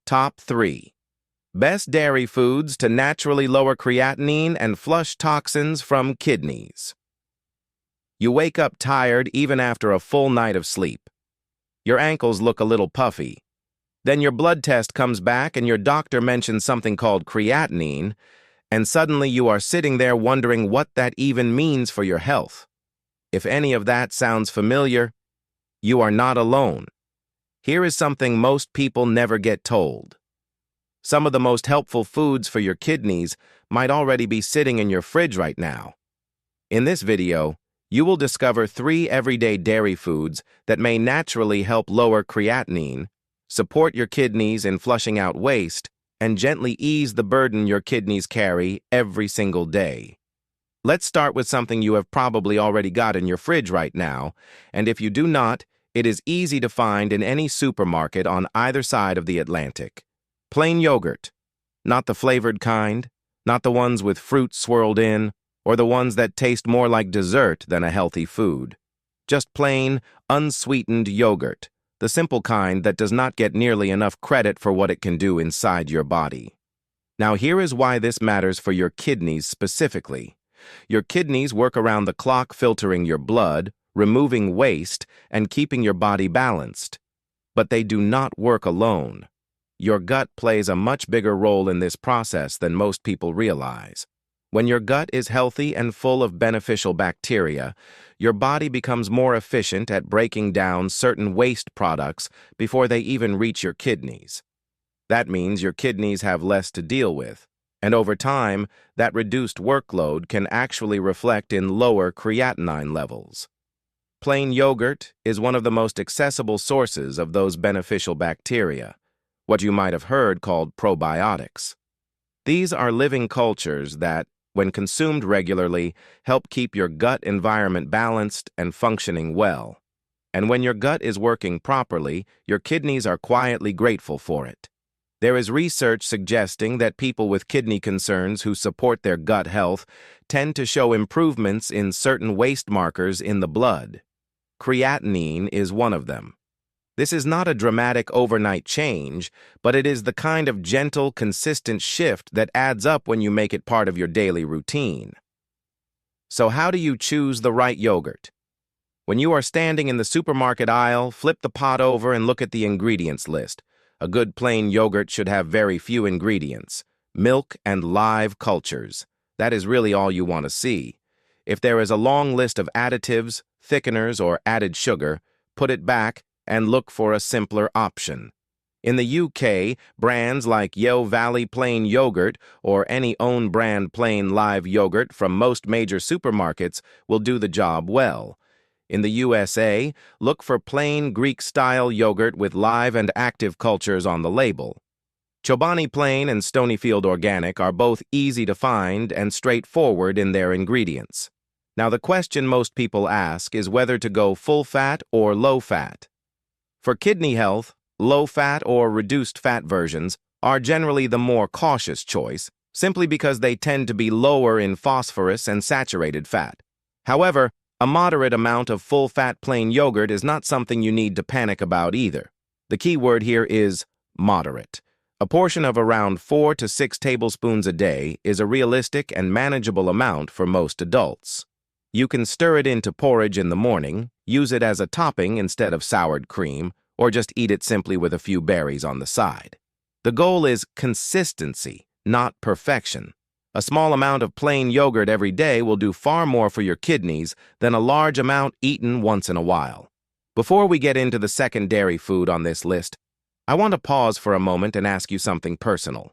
Top 3. Best dairy foods to naturally lower creatinine and flush toxins from kidneys. You wake up tired even after a full night of sleep. Your ankles look a little puffy. Then your blood test comes back and your doctor mentions something called creatinine, and suddenly you are sitting there wondering what that even means for your health. If any of that sounds familiar, you are not alone. Here is something most people never get told. Some of the most helpful foods for your kidneys might already be sitting in your fridge right now. In this video, you will discover 3 everyday dairy foods that may naturally help lower creatinine, support your kidneys in flushing out waste, and gently ease the burden your kidneys carry every single day. Let's start with something you have probably already got in your fridge right now, and if you do not, it is easy to find in any supermarket on either side of the Atlantic. Plain yogurt. Not the flavored kind, not the ones with fruit swirled in, or the ones that taste more like dessert than a healthy food. Just plain, unsweetened yogurt, the simple kind that does not get nearly enough credit for what it can do inside your body. Now here is why this matters for your kidneys specifically. Your kidneys work around the clock filtering your blood, removing waste, and keeping your body balanced. But they do not work alone. Your gut plays a much bigger role in this process than most people realize. When your gut is healthy and full of beneficial bacteria, your body becomes more efficient at breaking down certain waste products before they even reach your kidneys. That means your kidneys have less to deal with, and over time, that reduced workload can actually reflect in lower creatinine levels. Plain yogurt is one of the most accessible sources of those beneficial bacteria, what you might have heard called probiotics. These are living cultures that, when consumed regularly, help keep your gut environment balanced and functioning well. And when your gut is working properly, your kidneys are quietly grateful for it. There is research suggesting that people with kidney concerns who support their gut health tend to show improvements in certain waste markers in the blood. Creatinine is one of them. This is not a dramatic overnight change, but it is the kind of gentle, consistent shift that adds up when you make it part of your daily routine. So how do you choose the right yogurt? When you are standing in the supermarket aisle, flip the pot over and look at the ingredients list. A good plain yogurt should have very few ingredients. Milk and live cultures. That is really all you want to see. If there is a long list of additives, thickeners, or added sugar, put it back and look for a simpler option. In the UK, brands like Yeo Valley Plain Yogurt or any own brand plain live yogurt from most major supermarkets will do the job well. In the USA, look for plain Greek-style yogurt with live and active cultures on the label. Chobani Plain and Stonyfield Organic are both easy to find and straightforward in their ingredients. Now the question most people ask is whether to go full-fat or low-fat. For kidney health, low-fat or reduced-fat versions are generally the more cautious choice, simply because they tend to be lower in phosphorus and saturated fat. However, a moderate amount of full-fat plain yogurt is not something you need to panic about either. The key word here is moderate. A portion of around 4 to 6 tablespoons a day is a realistic and manageable amount for most adults. You can stir it into porridge in the morning, use it as a topping instead of soured cream, or just eat it simply with a few berries on the side. The goal is consistency, not perfection. A small amount of plain yogurt every day will do far more for your kidneys than a large amount eaten once in a while. Before we get into the second dairy food on this list, I want to pause for a moment and ask you something personal.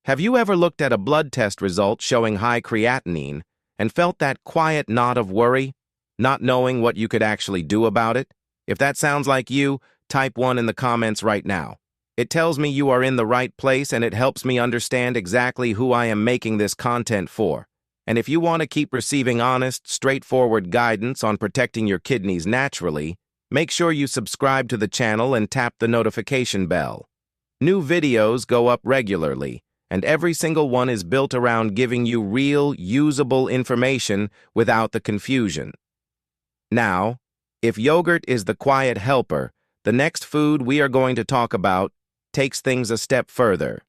Have you ever looked at a blood test result showing high creatinine and felt that quiet knot of worry, not knowing what you could actually do about it? If that sounds like you, type 1 in the comments right now. It tells me you are in the right place and it helps me understand exactly who I am making this content for. And if you want to keep receiving honest, straightforward guidance on protecting your kidneys naturally, make sure you subscribe to the channel and tap the notification bell. New videos go up regularly, and every single one is built around giving you real, usable information without the confusion. Now, if yogurt is the quiet helper, the next food we are going to talk about takes things a step further,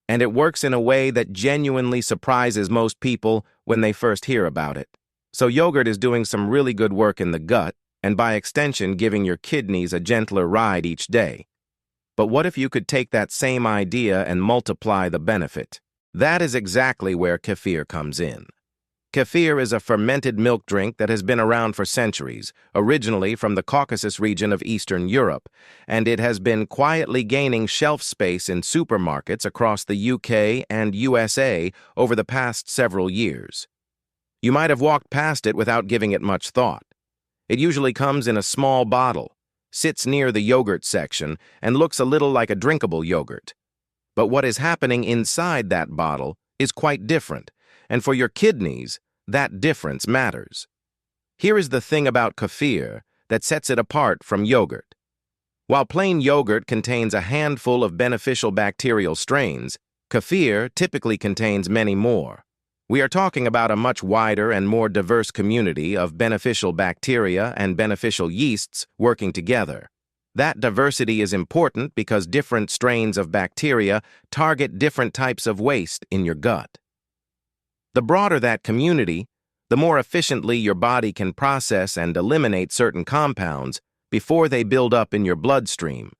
and it works in a way that genuinely surprises most people when they first hear about it. So yogurt is doing some really good work in the gut, and by extension giving your kidneys a gentler ride each day. But what if you could take that same idea and multiply the benefit? That is exactly where kefir comes in. Kefir is a fermented milk drink that has been around for centuries, originally from the Caucasus region of Eastern Europe, and it has been quietly gaining shelf space in supermarkets across the UK and USA over the past several years. You might have walked past it without giving it much thought. It usually comes in a small bottle, sits near the yogurt section, and looks a little like a drinkable yogurt. But what is happening inside that bottle is quite different, and for your kidneys, that difference matters. Here is the thing about kefir that sets it apart from yogurt. While plain yogurt contains a handful of beneficial bacterial strains, kefir typically contains many more. We are talking about a much wider and more diverse community of beneficial bacteria and beneficial yeasts working together. That diversity is important because different strains of bacteria target different types of waste in your gut. The broader that community, the more efficiently your body can process and eliminate certain compounds before they build up in your bloodstream.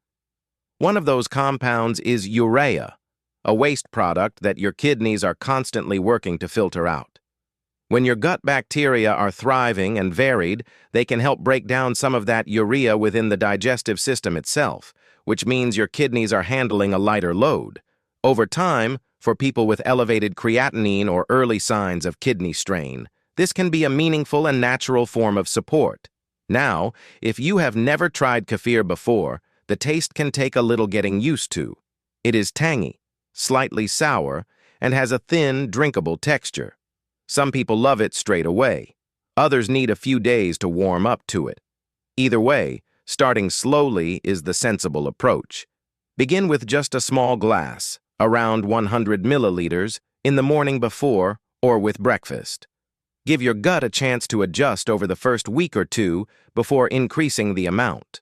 One of those compounds is urea, a waste product that your kidneys are constantly working to filter out. When your gut bacteria are thriving and varied, they can help break down some of that urea within the digestive system itself, which means your kidneys are handling a lighter load. Over time, for people with elevated creatinine or early signs of kidney strain, this can be a meaningful and natural form of support. Now, if you have never tried kefir before, the taste can take a little getting used to. It is tangy, slightly sour, and has a thin, drinkable texture. Some people love it straight away. Others need a few days to warm up to it. Either way, starting slowly is the sensible approach. Begin with just a small glass, around 100 milliliters, in the morning before or with breakfast. Give your gut a chance to adjust over the first week or two before increasing the amount.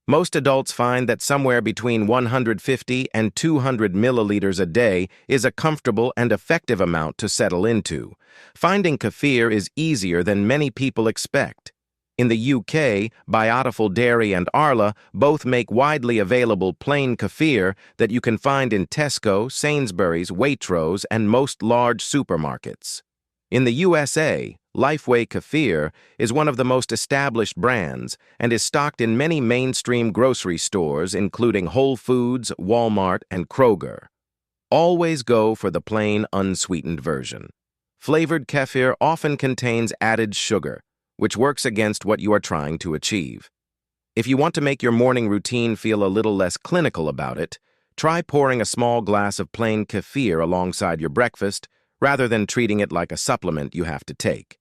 Most adults find that somewhere between 150 and 200 milliliters a day is a comfortable and effective amount to settle into. Finding kefir is easier than many people expect. In the UK, Biotiful Dairy and Arla both make widely available plain kefir that you can find in Tesco, Sainsbury's, Waitrose, and most large supermarkets. In the USA, Lifeway Kefir is one of the most established brands and is stocked in many mainstream grocery stores including Whole Foods, Walmart, and Kroger. Always go for the plain, unsweetened version. Flavored kefir often contains added sugar, which works against what you are trying to achieve. If you want to make your morning routine feel a little less clinical about it, try pouring a small glass of plain kefir alongside your breakfast rather than treating it like a supplement you have to take.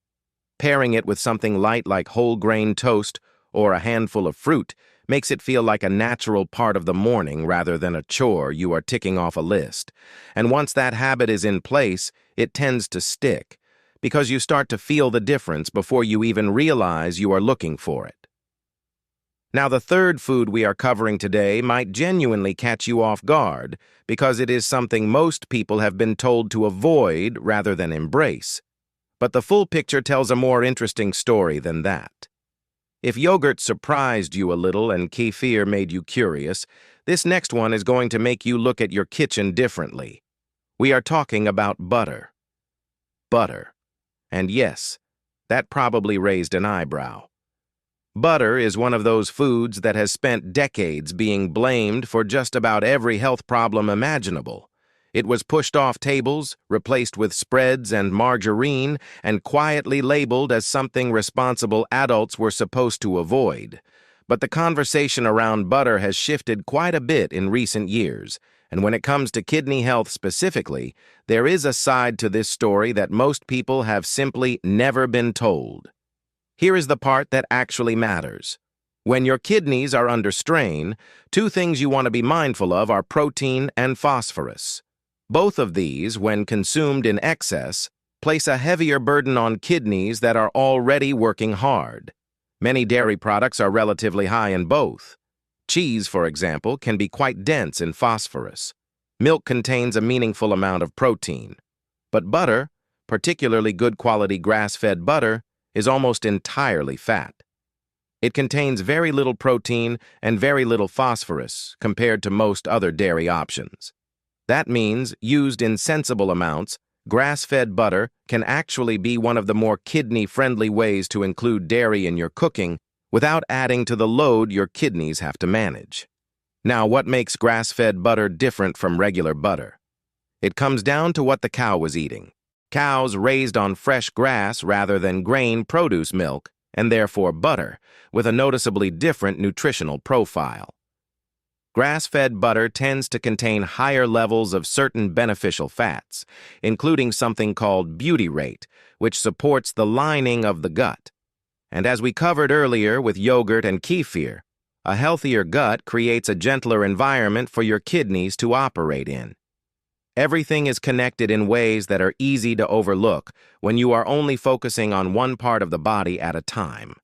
Pairing it with something light like whole grain toast or a handful of fruit makes it feel like a natural part of the morning rather than a chore you are ticking off a list. And once that habit is in place, it tends to stick, because you start to feel the difference before you even realize you are looking for it. Now, the third food we are covering today might genuinely catch you off guard because it is something most people have been told to avoid rather than embrace. But the full picture tells a more interesting story than that. If yogurt surprised you a little and kefir made you curious, this next one is going to make you look at your kitchen differently. We are talking about butter. Butter. And yes, that probably raised an eyebrow. Butter is one of those foods that has spent decades being blamed for just about every health problem imaginable. It was pushed off tables, replaced with spreads and margarine, and quietly labeled as something responsible adults were supposed to avoid. But the conversation around butter has shifted quite a bit in recent years, and when it comes to kidney health specifically, there is a side to this story that most people have simply never been told. Here is the part that actually matters. When your kidneys are under strain, two things you want to be mindful of are protein and phosphorus. Both of these, when consumed in excess, place a heavier burden on kidneys that are already working hard. Many dairy products are relatively high in both. Cheese, for example, can be quite dense in phosphorus. Milk contains a meaningful amount of protein. But butter, particularly good quality grass-fed butter, is almost entirely fat. It contains very little protein and very little phosphorus compared to most other dairy options. That means, used in sensible amounts, grass-fed butter can actually be one of the more kidney-friendly ways to include dairy in your cooking without adding to the load your kidneys have to manage. Now, what makes grass-fed butter different from regular butter? It comes down to what the cow was eating. Cows raised on fresh grass rather than grain produce milk, and therefore butter, with a noticeably different nutritional profile. Grass-fed butter tends to contain higher levels of certain beneficial fats, including something called butyrate, which supports the lining of the gut. And as we covered earlier with yogurt and kefir, a healthier gut creates a gentler environment for your kidneys to operate in. Everything is connected in ways that are easy to overlook when you are only focusing on one part of the body at a time.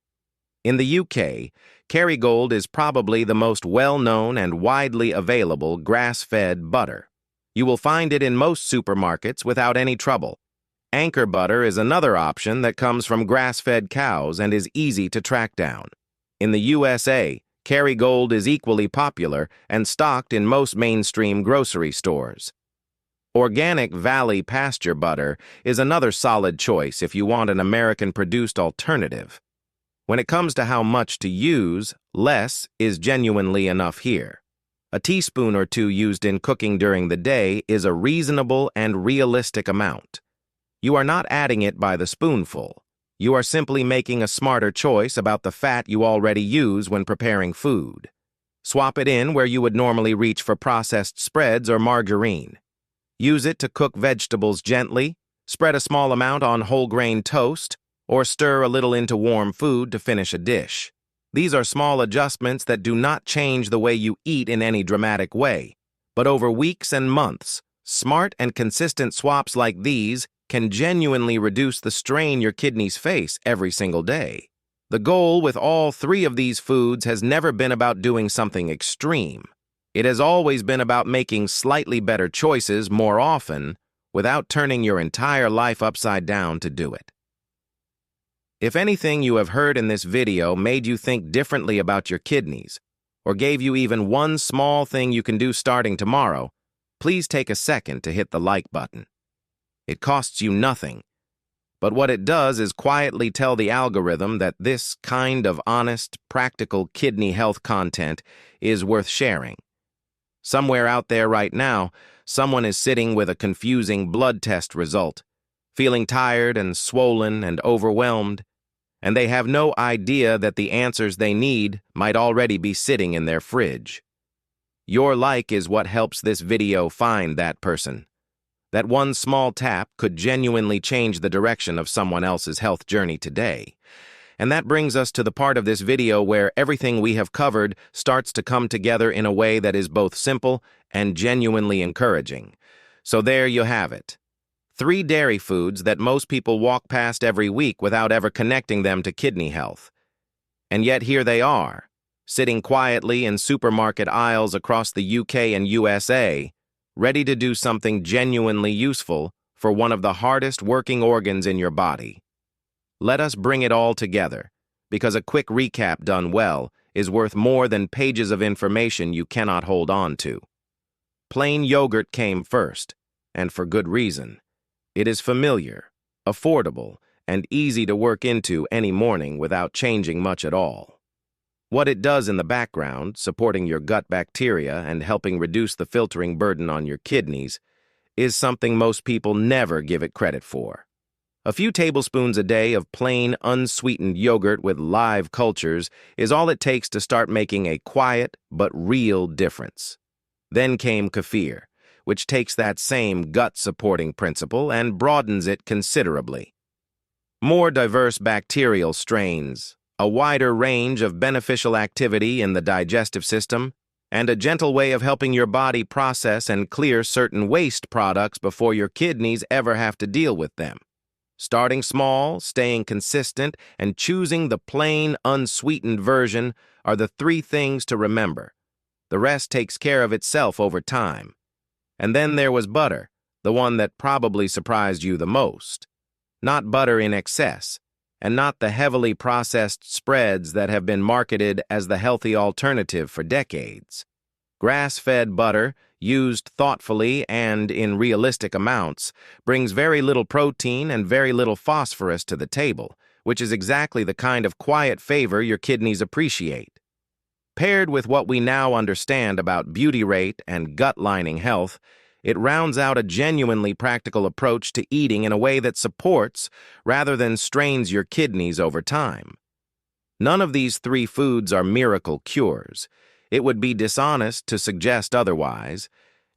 In the UK, Kerrygold is probably the most well-known and widely available grass-fed butter. You will find it in most supermarkets without any trouble. Anchor butter is another option that comes from grass-fed cows and is easy to track down. In the USA, Kerrygold is equally popular and stocked in most mainstream grocery stores. Organic Valley pasture butter is another solid choice if you want an American-produced alternative. When it comes to how much to use, less is genuinely enough here. A teaspoon or two used in cooking during the day is a reasonable and realistic amount. You are not adding it by the spoonful. You are simply making a smarter choice about the fat you already use when preparing food. Swap it in where you would normally reach for processed spreads or margarine. Use it to cook vegetables gently, spread a small amount on whole grain toast, or stir a little into warm food to finish a dish. These are small adjustments that do not change the way you eat in any dramatic way, but over weeks and months, smart and consistent swaps like these can genuinely reduce the strain your kidneys face every single day. The goal with all three of these foods has never been about doing something extreme. It has always been about making slightly better choices more often without turning your entire life upside down to do it. If anything you have heard in this video made you think differently about your kidneys, or gave you even one small thing you can do starting tomorrow, please take a second to hit the like button. It costs you nothing, but what it does is quietly tell the algorithm that this kind of honest, practical kidney health content is worth sharing. Somewhere out there right now, someone is sitting with a confusing blood test result, feeling tired and swollen and overwhelmed, and they have no idea that the answers they need might already be sitting in their fridge. Your like is what helps this video find that person. That one small tap could genuinely change the direction of someone else's health journey today. And that brings us to the part of this video where everything we have covered starts to come together in a way that is both simple and genuinely encouraging. So there you have it. 3 dairy foods that most people walk past every week without ever connecting them to kidney health. And yet here they are, sitting quietly in supermarket aisles across the UK and USA, ready to do something genuinely useful for one of the hardest working organs in your body. Let us bring it all together, because a quick recap done well is worth more than pages of information you cannot hold on to. Plain yogurt came first, and for good reason. It is familiar, affordable, and easy to work into any morning without changing much at all. What it does in the background, supporting your gut bacteria and helping reduce the filtering burden on your kidneys, is something most people never give it credit for. A few tablespoons a day of plain, unsweetened yogurt with live cultures is all it takes to start making a quiet but real difference. Then came kefir, which takes that same gut-supporting principle and broadens it considerably. More diverse bacterial strains, a wider range of beneficial activity in the digestive system, and a gentle way of helping your body process and clear certain waste products before your kidneys ever have to deal with them. Starting small, staying consistent, and choosing the plain, unsweetened version are the three things to remember. The rest takes care of itself over time. And then there was butter, the one that probably surprised you the most. Not butter in excess, and not the heavily processed spreads that have been marketed as the healthy alternative for decades. Grass-fed butter, used thoughtfully and in realistic amounts, brings very little protein and very little phosphorus to the table, which is exactly the kind of quiet favor your kidneys appreciate. Paired with what we now understand about beauty rate and gut lining health, it rounds out a genuinely practical approach to eating in a way that supports rather than strains your kidneys over time. None of these three foods are miracle cures. It would be dishonest to suggest otherwise,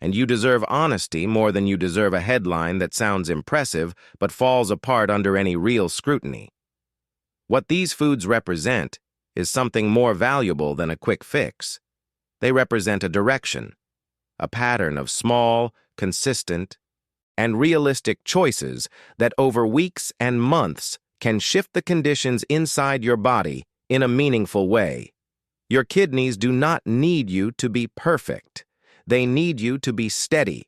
and you deserve honesty more than you deserve a headline that sounds impressive but falls apart under any real scrutiny. What these foods represent is something more valuable than a quick fix. They represent a direction, a pattern of small, consistent, and realistic choices that over weeks and months can shift the conditions inside your body in a meaningful way. Your kidneys do not need you to be perfect. They need you to be steady.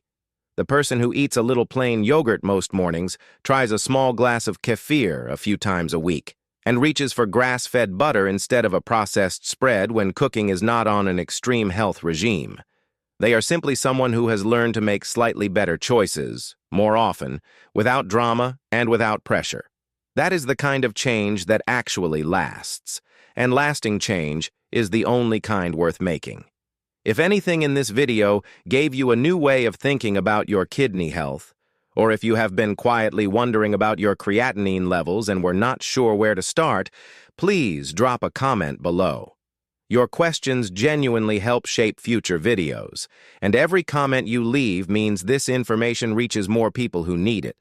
The person who eats a little plain yogurt most mornings tries a small glass of kefir a few times a week and reaches for grass-fed butter instead of a processed spread when cooking is not on an extreme health regime. They are simply someone who has learned to make slightly better choices, more often, without drama and without pressure. That is the kind of change that actually lasts, and lasting change is the only kind worth making. If anything in this video gave you a new way of thinking about your kidney health, or if you have been quietly wondering about your creatinine levels and were not sure where to start, please drop a comment below. Your questions genuinely help shape future videos, and every comment you leave means this information reaches more people who need it.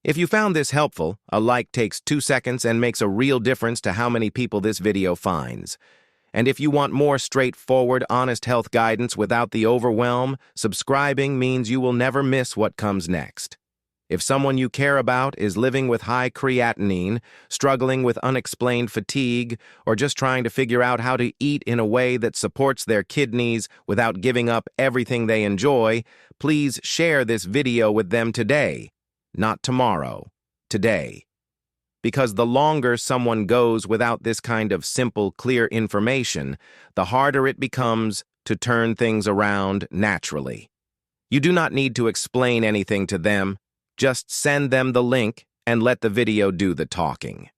If you found this helpful, a like takes 2 seconds and makes a real difference to how many people this video finds. And if you want more straightforward, honest health guidance without the overwhelm, subscribing means you will never miss what comes next. If someone you care about is living with high creatinine, struggling with unexplained fatigue, or just trying to figure out how to eat in a way that supports their kidneys without giving up everything they enjoy, please share this video with them today, not tomorrow, today. Because the longer someone goes without this kind of simple, clear information, the harder it becomes to turn things around naturally. You do not need to explain anything to them. Just send them the link and let the video do the talking.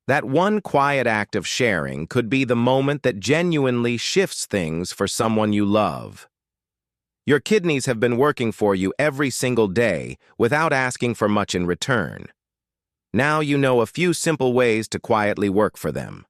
That one quiet act of sharing could be the moment that genuinely shifts things for someone you love. Your kidneys have been working for you every single day without asking for much in return. Now you know a few simple ways to quietly work for them.